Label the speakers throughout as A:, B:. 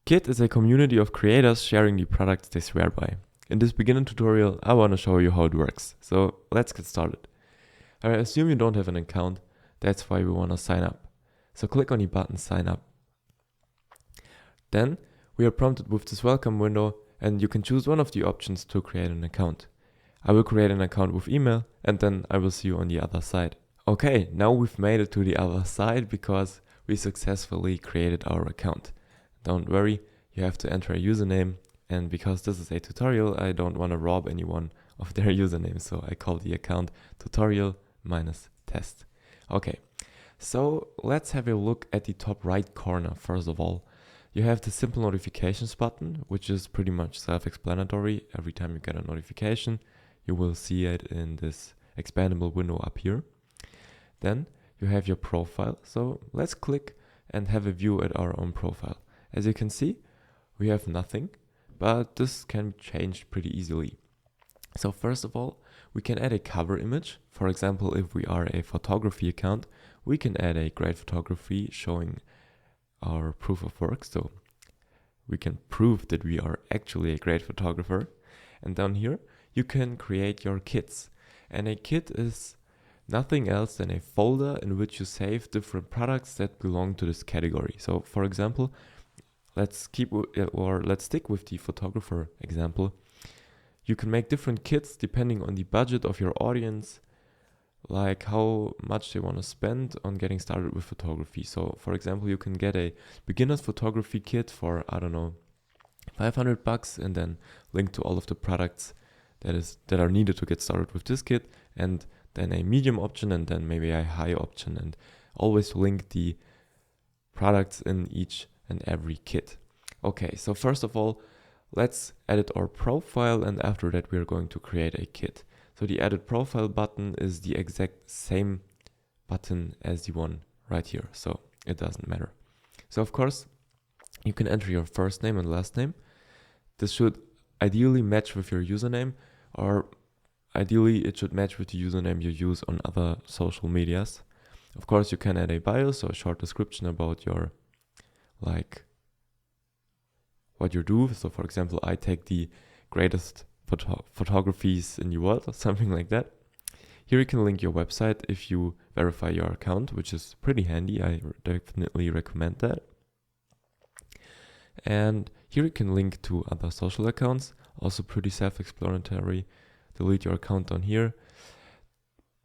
A: Kit is a community of creators sharing the products they swear by. In this beginner tutorial, I want to show you how it works. So let's get started. I assume you don't have an account, that's why we want to sign up. So click on the button sign up. Then we are prompted with this welcome window and you can choose one of the options to create an account. I will create an account with email and then I will see you on the other side. Okay, now we've made it to the other side because we successfully created our account. Don't worry, you have to enter a username, and because this is a tutorial, I don't want to rob anyone of their username, so I call the account tutorial-test. Okay, so let's have a look at the top right corner. First of all, you have the simple notifications button, which is pretty much self-explanatory. Every time you get a notification, you will see it in this expandable window up here. Then you have your profile, so let's click and have a view at our own profile. As you can see, we have nothing, but this can be changed pretty easily. So first of all, we can add a cover image. For example, if we are a photography account, we can add a great photography showing our proof of work. So we can prove that we are actually a great photographer. And down here, you can create your kits. And a kit is nothing else than a folder in which you save different products that belong to this category. So for example, let's stick with the photographer example. You can make different kits depending on the budget of your audience, like how much they want to spend on getting started with photography. So for example, you can get a beginner's photography kit for, I don't know, $500 and then link to all of the products that are needed to get started with this kit, and then a medium option and then maybe a high option, and always link the products in each and every kit. Okay, so first of all, let's edit our profile, and after that we are going to create a kit. So the edit profile button is the exact same button as the one right here, so it doesn't matter. So of course, you can enter your first name and last name. This should ideally match with your username, or ideally it should match with the username you use on other social medias. Of course, you can add a bio, so a short description about your what you do. So for example, I take the greatest photographies in the world or something like that. Here you can link your website if you verify your account, which is pretty handy. I definitely recommend that. And here you can link to other social accounts, also pretty self-explanatory. Delete your account down here.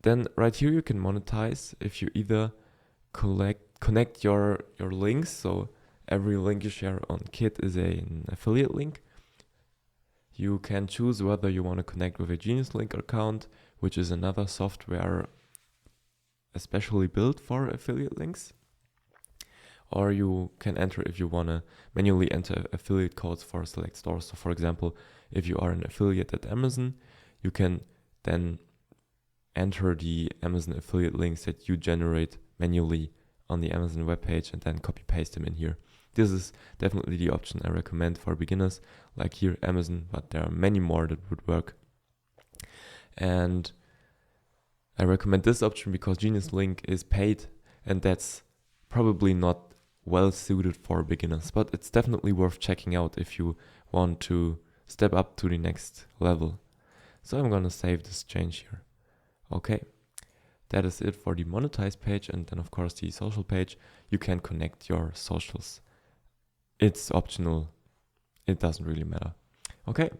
A: Then right here you can monetize if you either connect your links. So every link you share on Kit is an affiliate link. You can choose whether you want to connect with a Genius Link account, which is another software especially built for affiliate links. Or you can enter if you want to manually enter affiliate codes for select stores. So for example, if you are an affiliate at Amazon, you can then enter the Amazon affiliate links that you generate manually on the Amazon webpage and then copy paste them in here. This is definitely the option I recommend for beginners, like here Amazon, but there are many more that would work. And I recommend this option because Genius Link is paid, and that's probably not well suited for beginners, but it's definitely worth checking out if you want to step up to the next level. So I'm gonna save this change here. Okay, that is it for the monetize page, and then of course the social page. You can connect your socials. It's optional, it doesn't really matter. Okay,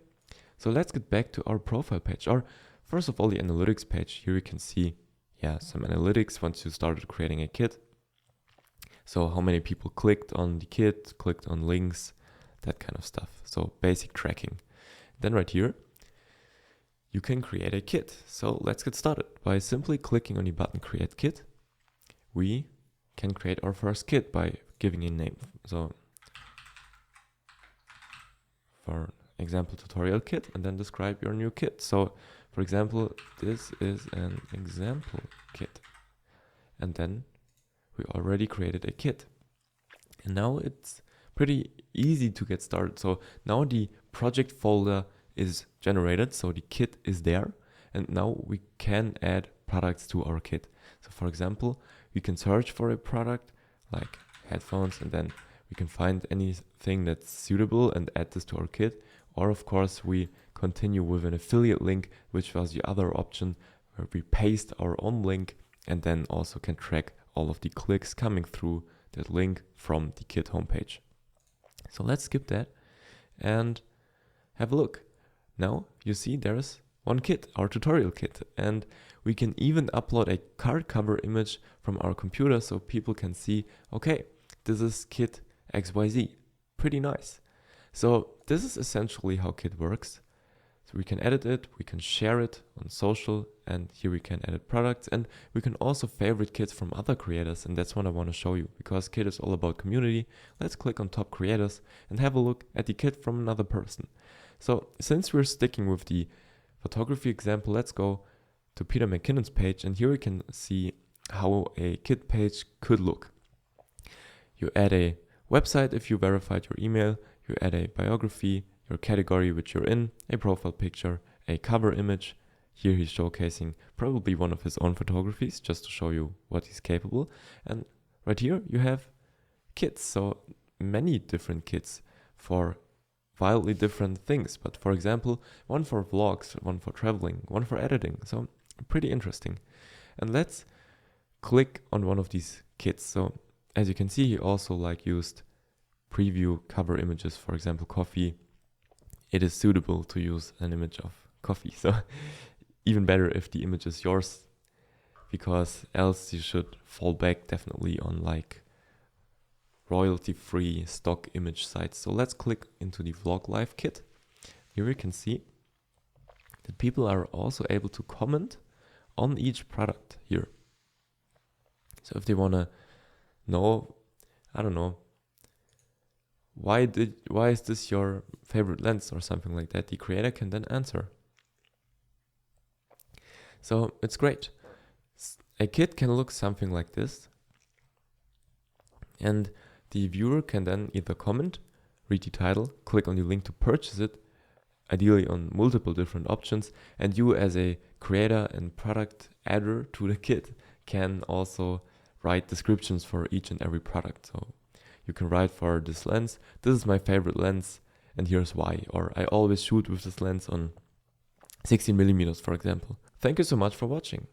A: so let's get back to our profile page, or first of all the analytics page. Here you can see some analytics once you started creating a kit. So how many people clicked on the kit, clicked on links, that kind of stuff. So basic tracking. Then right here, you can create a kit. So let's get started. By simply clicking on the button create kit, we can create our first kit by giving a name. So for example, tutorial kit, and then describe your new kit. So for example, this is an example kit. And then we already created a kit. And now it's pretty easy to get started. So now the project folder is generated, so the kit is there, and now we can add products to our kit. So for example, we can search for a product like headphones, and then we can find anything that's suitable and add this to our kit. Or of course, we continue with an affiliate link, which was the other option, where we paste our own link and then also can track all of the clicks coming through that link from the kit homepage. So let's skip that and have a look. Now you see there's one kit, our tutorial kit, and we can even upload a card cover image from our computer so people can see, okay, this is kit XYZ. Pretty nice. So this is essentially how kit works. So we can edit it, we can share it on social, and here we can edit products, and we can also favorite kits from other creators, and that's what I want to show you, because kit is all about community. Let's click on top creators and have a look at the kit from another person. So since we're sticking with the photography example, let's go to Peter McKinnon's page, and here we can see how a kit page could look. You add a website if you verified your email, you add a biography, your category which you're in, a profile picture, a cover image. Here he's showcasing probably one of his own photographies just to show you what he's capable. And right here you have kits, so many different kits for wildly different things. But for example, one for vlogs, one for traveling, one for editing. So pretty interesting. And let's click on one of these kits. So as you can see, he also used preview cover images, for example, coffee. It is suitable to use an image of coffee. So even better if the image is yours, because else you should fall back definitely on royalty-free stock image sites. So let's click into the Vlog Live kit. Here we can see that people are also able to comment on each product here. So if they want to know, I don't know, why is this your favorite lens or something like that, the creator can then answer. So it's great. A kit can look something like this, and the viewer can then either comment, read the title, click on the link to purchase it, ideally on multiple different options, and you as a creator and product adder to the kit can also write descriptions for each and every product. So you can write for this lens, this is my favorite lens and here's why, or I always shoot with this lens on 16mm, for example. Thank you so much for watching.